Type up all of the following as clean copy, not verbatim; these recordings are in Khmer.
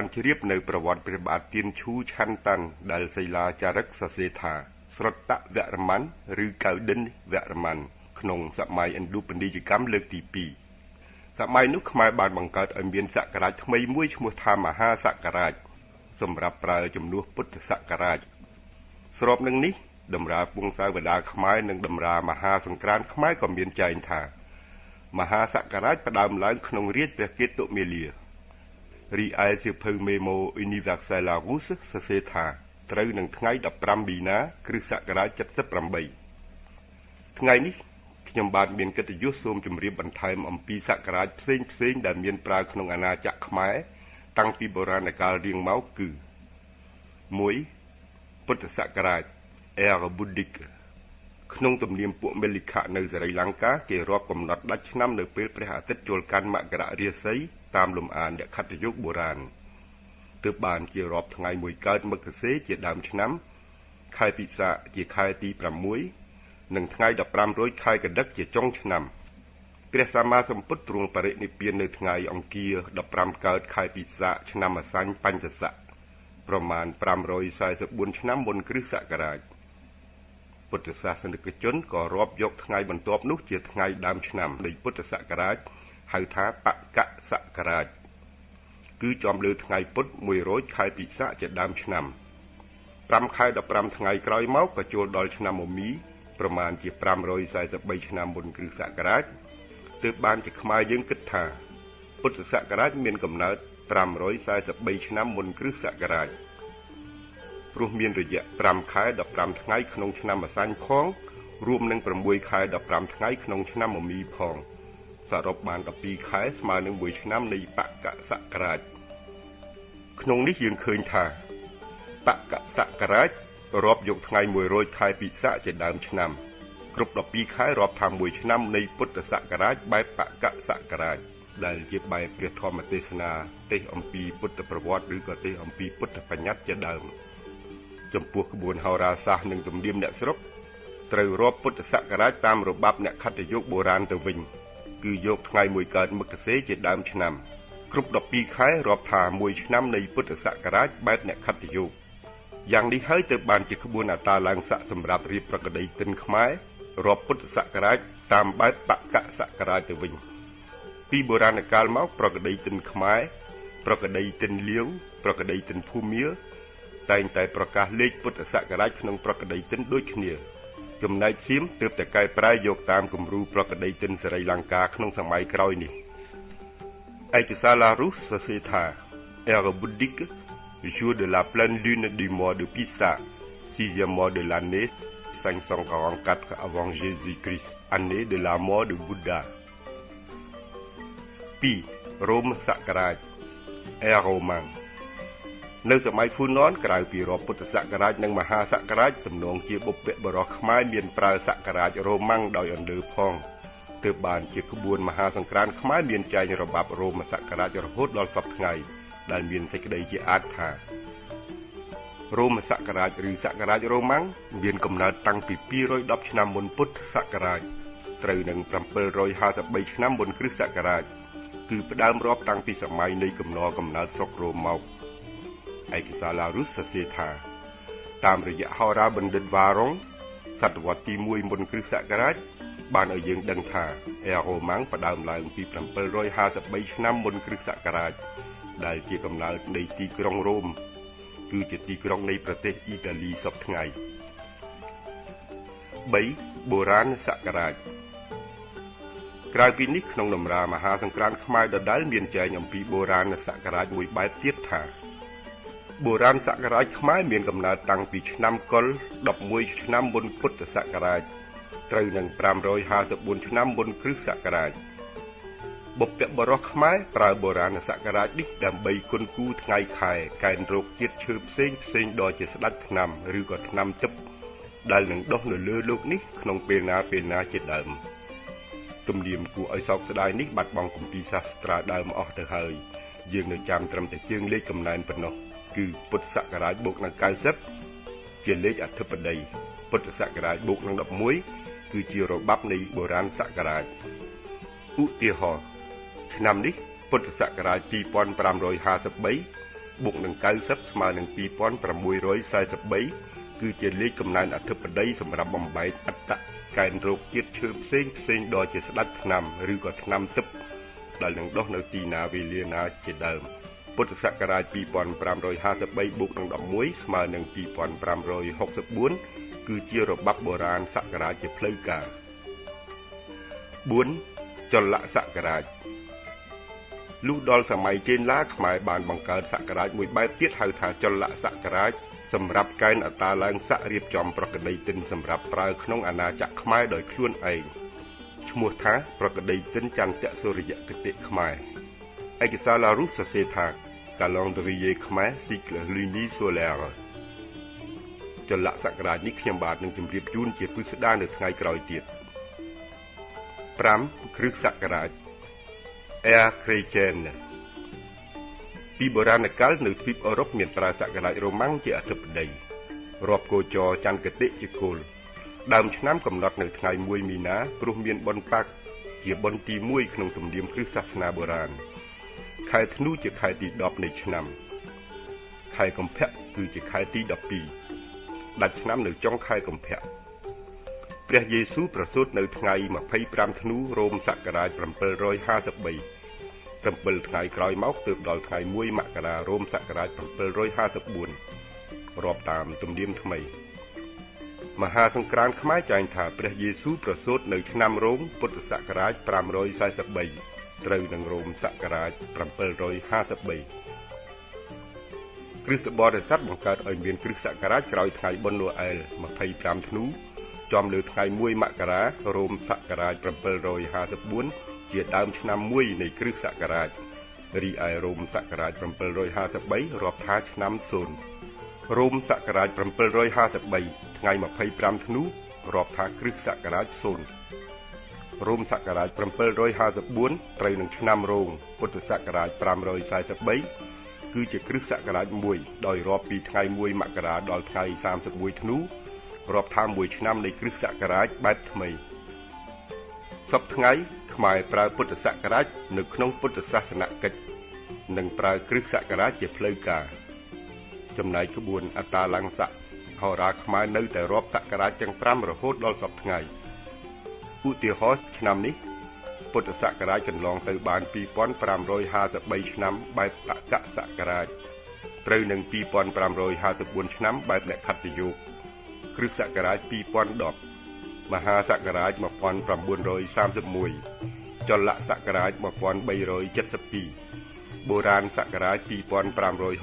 បានជ្រាបនៅប្រវត្តិព្រះបាទទៀនឈូឆាន់តាន់ដែលសីលាចារឹកសរសេរថាស្រតតវរ្ម័នឬកៅឌិនវរ្ម័នក្នុងសម័យឥណ្ឌូបនីយកម្មលើកទី2សម័យនោះខ្មែរបានបង្កើតឲ្យមានសករាជថ្មីមួយឈ្មោះថាមហាសករាជសម្រាប់ប្រើជំនួសពុទ្ធសករាជស្របនឹងនេះតម្រាពងសាវតាខ្មែរនិងតម្រាមហាសង្ក្រាន្តខ្មែរក៏មានចែងថាមហាសករាជផ្ដើមឡើងក្នុងរាជ្យព្រះកេតុមាលារីឯសៀវភៅមេម៉ូ Universalis សរសេរថាត្រូវនឹងថ្ងៃ15មីនា គ្រិស្តសករាជ78ថ្ងៃនេះខ្ញុំបានមានកិត្តិយសសូមជម្រាបបន្ថែមអំពីសករាជផ្សេងៗដែលមានប្រើក្នុងអាណាចក្រខ្មែរតាំងពីបុរាណកាលរៀងមកគឺ1ពុទ្ធសករាជ Era Buddhic ក្នុងទំនៀមពួកមេលិខៈនៅសេរីលង្កាគេរាប់កំណត់ដាច់ឆ្នាំនៅពេលព្រះអាទិត្យចូលកាន់មករារាសីតាមលំអានអ្នកខត្តយុគបុរាណទើបបានជារាប់ថ្ងៃមួយកើតមករាជាដើមឆ្នាំខែពិសាខជាខែទី6និងថ្ងៃ15រោចខែកដឹកជាចុងឆ្នាំព្រះសម្មាសម្ពុទ្ធទ្រង់បរិនិព្វាននៅថ្ងៃអង្គារ15កើតខែពិសាខឆ្នាំអសាញ់បញ្ញស័កប្រមាណ544ឆ្នាំមុនគ្រិស្តសករាជពុទ្ធសាសនិកជនក៏រាប់យកថ្ងៃបន្ទាប់នោះជាថ្ងៃដើមឆ្នាំនៃពុទ្ធសករាជហៅថាបកសករាជគឺចំលើថ្ងៃពុទ្ធ1រោចខែពិសាខជាដើមឆ្នាំ5ខែ15ថ្ងៃក្រោយមកក៏ចូលដល់ឆ្នាំមមីប្រមាណជា543ឆ្នាំមុនគ្រិស្តសករាជទើបបានជាខ្មែរយើងគិតថាពុទ្ធសករាជមានកំណើត543ឆ្នាំមុនគ្រិស្តសករាជព្រោះមានរយៈ5ខែ15ថ្ងៃក្នុងឆ្នាំអសាញ់ផងរួមនឹង6ខែ15ថ្ងៃក្នុងឆ្នាំមមីផងសរុបបាន12ខែស្មើនឹង1ឆ្នាំនៃបកសករាជក្នុងនេះយើងឃើញថាបកសករាជរាប់យកថ្ងៃ1រោចខែពិសាខជាដើមឆ្នាំគ្រប់12ខែរាប់ថា1ឆ្នាំនៃពុទ្ធសករាជបែបបកសករាជដែលជាបែបព្រះធម្មទេសនាទេសអំពីពុទ្ធប្រវត្តិឬក៏ទេសអំពីពុទ្ធបញ្ញត្តិជាដើមចំពោះក្បួនហោរាសាស្ត្រនិងទំនៀមអ្នកស្រុកត្រូវរាប់ពុទ្ធសករាជតាមរបបអ្នកខត្តយុគបុរាណទៅវិញគឺយកថ្ងៃមួយកើតមករាជាដើមឆ្នាំគ្រប់12ខែរាប់ថា1ឆ្នាំនៃពុទ្ធសករាជបែបអ្នកខត្តយុគយ៉ាងនេះហើយទើបបានជាក្បួនអតាឡើងស័កសម្រាប់រៀបប្រកដីទិនខ្មែររាប់ពុទ្ធសករាជតាមបែបបកសករាជទៅវិញពីបុរាណកាលមកប្រកដីទិនខ្មែរប្រកដីទិនលាវប្រកដីទិនភូមាតែងតែប្រកាសលេខពុទ្ធសករាជក្នុងប្រកដីទិនដូចគ្នាចំណែកសៀមទើបតែកែប្រែយកតាមគំរូប្រកដីទិនសេរីលង្កាក្នុងសម័យក្រោយនេះឯកសារឡារុសសរសេរថា Era Buddhic jour de la pleine lune du mois de Pisa 6e mois de l'année 544 avant Jésus-Christ année de la mort de Bouddha 2. រោមសករាជ Era Romainនៅសម័យហ្វូណនក្រៅពីរាប់ពុទ្ធសករាជនិងមហាសករាជទំនងជាបុព្វបុរសខ្មែរមានប្រើសករាជរ៉ូម៉ាំងដោយអន្លើផងទើបបានជាក្បួនមហាសង្ក្រាន្តខ្មែរមានចែងរបបរ៉ូមសករាជរហូតដល់សព្វថ្ងៃដែលមានសេចក្តីជាអាចថារ៉ូមសករាជឬសករាជរ៉ូម៉ាំងមានកំណើតតាំងពី210ឆ្នាំមុនពុទ្ធសករាជត្រូវនឹង753ឆ្នាំមុនគ្រិស្តសករាជគឺផ្ដើមរាប់តាំងពីសម័យនៃកំណើតស្រុករ៉ូមមកឯកសារឡារុសសរសេរថាតាមរយៈហោរាបណ្ឌិតវ៉ារុងសតវត្សទី1មុនគ្រិស្តសករាជបានឲ្យយើងដឹងថាអេរ៉ូម៉ាំងផ្ដើមឡើងពី753ឆ្នាំមុនគ្រិស្តសករាជដែលជាកំណើតនៃទីក្រុងរ៉ូមគឺជាទីក្រុងនៃប្រទេសអ៊ីតាលីសព្វថ្ងៃ3. បុរាណសករាជក្រៅពីនេះក្នុងតម្រាមហាសង្ក្រាន្តខ្មែរដដែលមានចែងអំពីបុរាណសករាជមួយបែបទៀតថាបុរាណសករាជខ្មែរមានកំណើតតាំងពីឆ្នាំកុល11ឆ្នាំមុនពុទ្ធសករាជត្រូវនឹង554ឆ្នាំមុនគ្រិស្តសករាជបុព្វបុរសខ្មែរប្រើបុរាណសករាជនេះដើម្បីគុណគូថ្ងៃខែកែនរោគជាតិឈើផ្សេងដ៏ជាស្ដេចថ្នាំឬក៏ថ្នាំទឹកដែលនឹងដុះនៅលើលោកនេះក្នុងពេលណាជាដើមទំនៀមគួរឲ្យសោកស្ដាយនេះបាត់បង់គម្ពីរសាស្ត្រាដើមអស់ទៅហើយយើងនៅចាំត្រឹមតែជើងលេខកំណែនប៉ុណ្ណោះគឺពុទ្ធសករាជបូកនឹង90ជាលេខអធិបតីពុទ្ធសករាជបូកនឹង11គឺជារបបនៃបុរាណសករាជឧទាហរណ៍ឆ្នាំនេះពុទ្ធសករាជ2553 បុកនឹង90ស្មើនឹង2643គឺជាលេខកំណើនអធិបតីសម្រាប់បំបែកអត្តកែនរោគជាតិឈើផ្សេងដ៏ជាស្ដេចថ្នាំឬក៏ថ្នាំទឹកដែលនឹងដុះនៅទីណាវេលាណាជាដើមពុទ្ធសករាជ2553បូកនឹង11ស្មើនឹង2564គឺជារបបបុរាណសករាជជាផ្លូវការ4ចលសករាជលុះដល់សម័យចេនឡាខ្មែរបានបង្កើតសករាជមួយបែបទៀតហៅថាចលសករាជសម្រាប់កែនអត្តាឡើងស័ករៀបចំប្រកដីទិនសម្រាប់ប្រើក្នុងអាណាចក្រខ្មែរដោយខ្លួនឯងឈ្មោះថាប្រកដីទិនចន្ទសូរិយគតិខ្មែរឯកសារឡារុសសរសេរថា Calendrier ខ្មែរ Cycle Lunisolaire ចលសករាជនេះខ្ញុំបាទនឹងជម្រាបជូនជាពិស្ដារនៅថ្ងៃក្រោយទៀត5គ្រិស្តសករាជ Ère chrétienne ពីបុរាណកាលនៅទ្វីបអឺរ៉ុបមានប្រើសករាជរ៉ូម៉ាំងជាអធិបតីរាប់គោចរចន្ទគតិជាគោលដើមឆ្នាំកំណត់នៅថ្ងៃ1មីនាព្រោះមានបុណ្យប៉ាក់ជាបុណ្យទី1ក្នុងទំនៀមគ្រិស្តសាសនាបុរាណខែធ្នូជាខែទី10នៃឆ្នាំខែកុម្ភៈគឺជាខែទី12ដាច់ឆ្នាំនៅចុងខែកុម្ភៈព្រះយេស៊ូវប្រសូតនៅថ្ងៃ25ធ្នូរ៉ូមសករាជ753 7ថ្ងៃក្រោយមកទើបដល់ថ្ងៃ1មករារ៉ូមសករាជ754រាប់តាមទំនៀមថ្មីមហាសង្ក្រាន្តខ្មែរចែងថាព្រះយេស៊ូវប្រសូតនៅឆ្នាំរ៉ូមពុទ្ធសករាជ543ត្រូវនឹងរ៉ូមសករាជ753គ្រិស្តបរិស័ទបង្កើតឲ្យមានគ្រិស្តសករាជក្រោយថ្ងៃបុណ្យណូអែល25ធ្នូចំលើថ្ងៃ1មករារ៉ូមសករាជ754ជាដើមឆ្នាំ1នៃគ្រិស្តសករាជរីឯរ៉ូមសករាជ753រាប់ថាឆ្នាំ0រ៉ូមសករាជ753ថ្ងៃ25ធ្នូរាប់ថាគ្រិស្តសករាជ0រ៉ូមសករាជ754ត្រូវនឹងឆ្នាំរោងពុទ្ធសករាជ543គឺជាគ្រិស្តសករាជ1ដោយរាប់ពីថ្ងៃ1មករាដល់ថ្ងៃ31ធ្នូរាប់ថា1ឆ្នាំនៃគ្រិស្តសករាជបែបថ្មីសប្តាហ៍ថ្ងៃខ្មែរប្រើពុទ្ធសករាជនៅក្នុងពុទ្ធសាសនកិច្ចនិងប្រើគ្រិស្តសករាជជាផ្លូវការចំណែកក្បួនអត្តាលង្ស័កហោរាខ្មែរនៅតែរាប់សករាជទាំង5រហូតដល់សប្តាហ៍ថ្ងៃឧទាហរណ៍ឆ្នាំនេះពុទ្ធសករាជកន្លងទៅបាន2553ឆ្នាំបែបអកសករាជត្រូវនឹង2554ឆ្នាំបែបអ្នកខត្តយោគគ្រិស្តសករាជ2010មហាសករាជ1931ចលសករាជ1372បុរាណសករាជ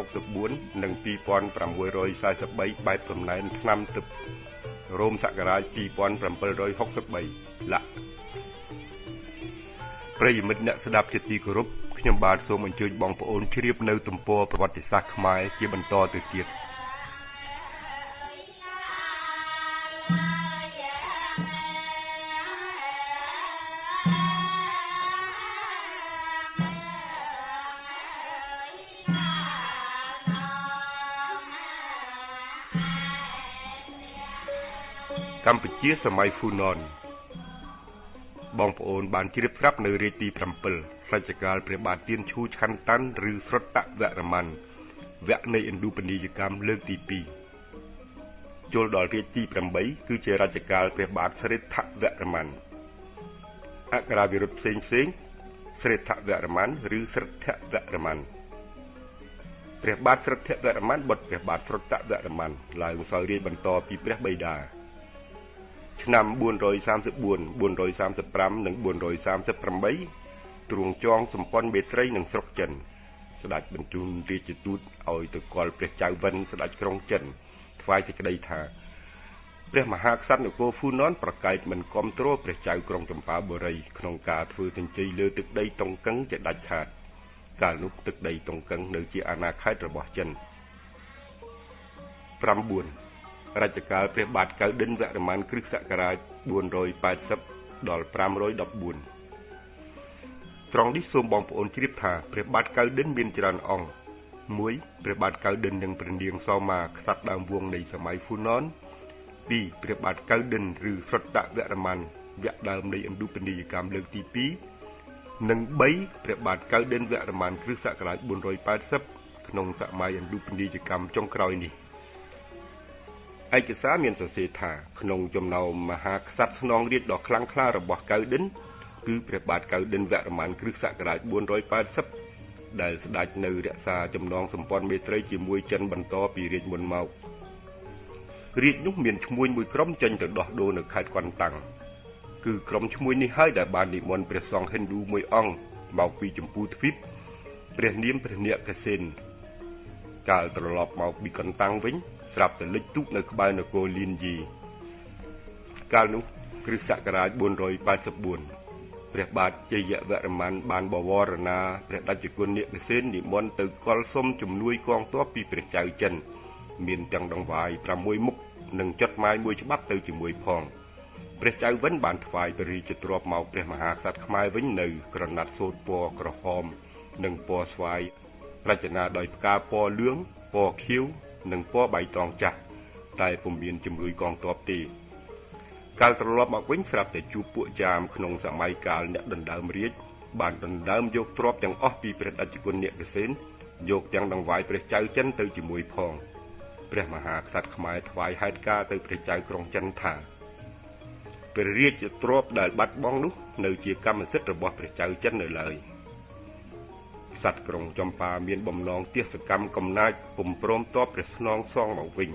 2564និង2643បែបកំណែនឆ្នាំទឹករ៉ូមសករាជ2763លក្ខប្រិយមិត្តអ្នកស្ដាប់ជាទីគោរពខ្ញុំបាទសូមអញ្ជើញបងប្អូនជ្រាបនៅទំព័រប្រវត្តិសាស្ត្រខ្មែរជាបន្តទៅទៀតកម្ពុជាសម័យហ្វូណនបងប្អូនបានជ្រាបស្រាប់នៅរាជទី7រជ្ជកាលព្រះបាទទៀនឈូឆាន់តាន់ឬស្រតវរ្ម័នវគ្គនៃឥណ្ឌូបនីយកម្មលើកទី2ចូលដល់រាជទី8គឺជារជ្ជកាលព្រះបាទស្រិទ្ធវរ្ម័នអក្សរាវិរុទ្ធផ្សេងស្រិទ្ធវរ្ម័នឬស្រិទ្ធវរ្ម័នព្រះបាទស្រិទ្ធវរ្ម័នបុត្រព្រះបាទស្រតវរ្ម័នឡើងសោយរាជបន្តពីព្រះបិតាឆ្នាំ434 435និង438ទ្រង់ចងសម្ព័ន្ធមេត្រីនឹងស្រុកចិនស្ដេចបញ្ជូនរាជទូតឲ្យទៅគាល់ព្រះចៅវិនស្ដេចក្រុងចិនថ្វាយសេចក្តីថាព្រះមហាក្សត្រនគរហ្វូណនប្រកែកមិនគាំទ្រព្រះចៅក្រុងចម្ប៉ាបុរីក្នុងការធ្វើទញ្ជ័យលើទឹកដីតុងកឹងជាដាច់ខាតកាលនោះទឹកដីតុងកឹងនៅជាអាណាខេត្តរបស់ចិន9រជ្ជកាលព្រះបាទកៅឌិនវរ្ម័នគ្រិស្តសករាជ480ដល់514ត្រង់នេះសូមបងប្អូនជ្រាបថាព្រះបាទកៅឌិនមានច្រើនអង្គ1ព្រះបាទកៅឌិននិងព្រះនាងសោមាក្សត្រដើមវង្សនៃសម័យហ្វូណន2ព្រះបាទកៅឌិនឬស្រតវរ្ម័នវគ្គដើមនៃឥណ្ឌូបនីយកម្មលើកទី2និង3ព្រះបាទកៅឌិនវរ្ម័នគ្រិស្តសករាជ480 ក្នុងសម័យឥណ្ឌូពាណិជ្ជកម្មចុងក្រោយនេះឯកសារមានសរសេរថាក្នុងចំណោមមហាក្សត្រស្នងរាជដ៏ខ្លាំងក្លារបស់កៅឌិនគឺព្រះបាទកៅឌិនវរ្ម័នគ្រិស្តសករាជ480ដែលស្ដេចនៅរក្សាចំណងសម្ព័ន្ធមេត្រីជាមួយចិនបន្តពីរាជមុនមករាជនោះមានឈ្មួញមួយក្រុមចេញទៅដោះដូរនៅខេត្តកន្តាំងគឺក្រុមឈ្មួញនេះហើយដែលបាននិមន្តព្រះសង្ឃហិណ្ឌូមួយអង្គមកពីចម្ពោះទ្វីបព្រះនាមព្រះនាគកសេនកាលត្រឡប់មកពីកន្តាំងវិញស្រាប់តែលិចទូកនៅក្បែរនគរលៀនយីកាលនោះគ្រិស្តសករាជ484ព្រះបាទជ័យវរ្ម័នបានបវរណាព្រះតេជគុណនាគសេននិមន្តទៅកល់សុំជំនួយកងទ័ពពីព្រះចៅចិនមានទាំងដង្វាយ6មុខនិងចុតម៉ាយមួយច្បាប់ទៅជាមួយផងព្រះចៅវិនបានថ្វាយព្រះរាជទ្រព្យមកព្រះមហាក្សត្រខ្មែរវិញនៅក្រណាត់សូត្រពណ៌ក្រហមនិងពណ៌ស្វាយរចនាដោយផ្កាពណ៌លឿងពណ៌ខៀវនិងពណ៌បៃតងចាស់តែពុំមានជំនួយកងទ័ពទេកាលត្រឡប់មកវិញស្រាប់តែជួបពួកចាមក្នុងសម័យកាលអ្នកដណ្ដើមរាជបានដណ្ដើមយកទ្រព្យទាំងអស់ពីព្រះតេជគុណនាគសេនយកទាំងដង្វាយព្រះចៅចិនទៅជាមួយផងព្រះមហាក្សត្រខ្មែរថ្វាយហេតុការទៅព្រះចៅក្រុងចិនថាព្រះរាជទ្រព្យដែលបាត់បង់នោះនៅជាកម្មសិទ្ធិរបស់ព្រះចៅចិននៅឡើយក្សត្រក្រុងចម្ប៉ាមានបំណងទាសកម្មកំណាចពុំព្រមតបព្រះស្នងសងមកវិញ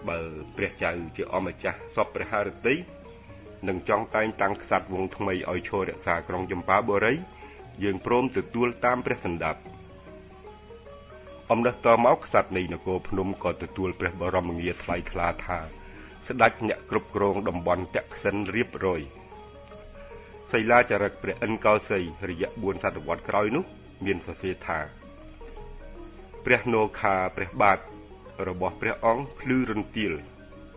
បើព្រះចៅជាអម្ចាស់សពព្រះハរតីនឹងចង់តែងតាំងក្សត្រវង្សថ្មីឲ្យឈររក្សាក្រុងចម្ប៉ាបុរីយើងព្រមទទួលតាមព្រះសណ្ដាប់អំណះតមកក្សត្រនៃនគរភ្នំក៏ទទួលព្រះបរមងារថ្លៃថ្លាថាស្ដេចអ្នកគ្រប់គ្រងតំបន់តក្សិណរៀបរយសីលាចារឹកព្រះឥនកោសីរយៈ4សតវត្សក្រោយនោះមានសរសេរថាព្រះនោខាព្រះបាទរបស់ព្រះអង្គភ្លឺរន្ទាល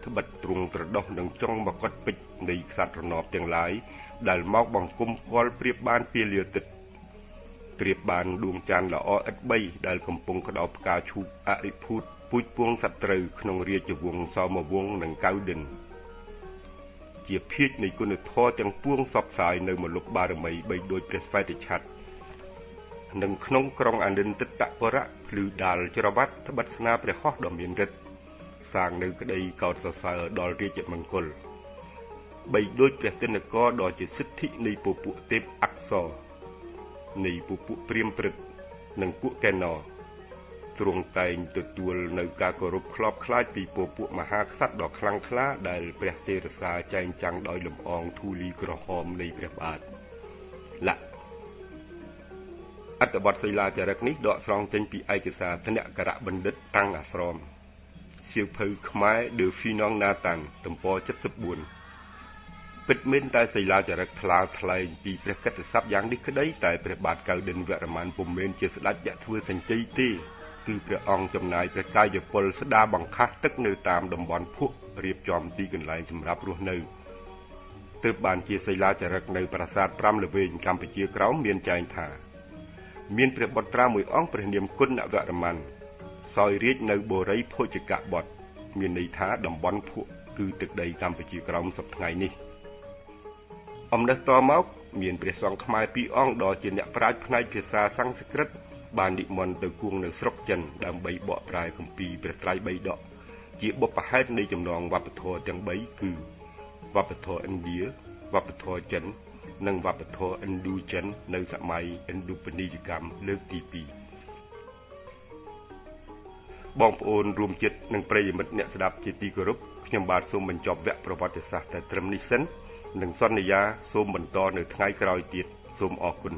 ត្បិតទ្រង់ត្រដោះនឹងចុងមកុដពេជ្រនៃក្សត្ររណបទាំងឡាយដែលមកបង្គំគាល់ព្រៀបបានពាលាទឹកព្រៀបបានដួងច័ន្ទល្អឥត3ដែលកំពុងក្តោបផ្កាឈូកអរិភូតពូជពងសត្រូវក្នុងរាជវង្សសោមវង្សនិងកៅឌិនជាភាជនៃគុណធម៌ទាំងពួងសពផ្សាយនៅមលុបបារមីបីដូចព្រះស្វេតឆ័ត្រនិងក្នុងក្រុងអនិន្ទតពរៈភ្លឺដាល់ច្រវាត់ត្បិតស្នាព្រះហស្ថដ៏មានឫទ្ធិសាងនៅក្តីកោតសរសើរដល់រាជមង្គលបីដូចព្រះទិនគរដ៏ជាសិទ្ធិនៃពពួកទេពអក្សរនៃពពួកព្រាហ្មណ៍ព្រឹកនិងពួកកេណរទ្រង់តែងទទួលនៅការគោរពខ្លោបខ្លាចពីពពួកមហាក្សត្រដ៏ខ្លាំងក្លាដែលព្រះទេរសាចែងចាំងដោយលំអងធូលីក្រហមនៃព្រះបាទអត្ថបទសីលាចារឹកនេះដកស្រង់ចេញពីឯកសារធនគរបណ្ឌិតតាំងអាស្រមសៀវភៅខ្មែរ De Finong Nathan ទំព័រ74ពិតមែនតែសីលាចារឹកថ្លាថ្លែងពីព្រះកិត្តិស័ព្ទយ៉ាងនេះក្តីតែព្រះបាទកៅឌិនវរ្ម័នពុំមែនជាស្ដេចយកធ្វើសញ្ជ័យទេគឺព្រះអង្គចំណាយព្រះកាយពលស្ដារបង្ខាស់ទឹកនៅតាមតំបន់ភក់រៀបចំទីកន្លែងសម្រាប់រស់នៅទើបបានជាសីលាចារឹកនៅប្រាសាទ5ល្វែងកម្ពុជាក្រោមមានចែងថាមានព្រះបុត្រាមួយអង្គព្រះនាមគុណវរ្ម័នសោយរាជនៅបូរីភោជកបុត្រមានន័យថាតំបន់ភក់គឺទឹកដីកម្ពុជាក្រោមសប្តាហ៍ថ្ងៃនេះអំណះតមកមានព្រះសង្ឃខ្មែរ2អង្គដ៏ជាអ្នកប្រាជ្ញផ្នែកភាសាសំស្ក្រឹតបាននិមន្តទៅគង់នៅស្រុកចិនដើម្បីបកប្រែគម្ពីរព្រះត្រៃបិដកជាបុព្វហេតុនៃចំណងវប្បធម៌ទាំង3គឺវប្បធម៌ឥណ្ឌាវប្បធម៌ចិននិងវប្បធម៌ឥណ្ឌូចិននៅសម័យឥណ្ឌូពាណិជ្ជកម្មលើកទី2បងប្អូនរួមចិត្តនិងប្រិយមិត្តអ្នកស្ដាប់ជាទីគោរពខ្ញុំបាទសូមបញ្ចប់វគ្គប្រវត្តិសាស្ត្រតែត្រឹមនេះសិននិងសន្យាសូមបន្តនៅថ្ងៃក្រោយទៀតសូមអរគុណ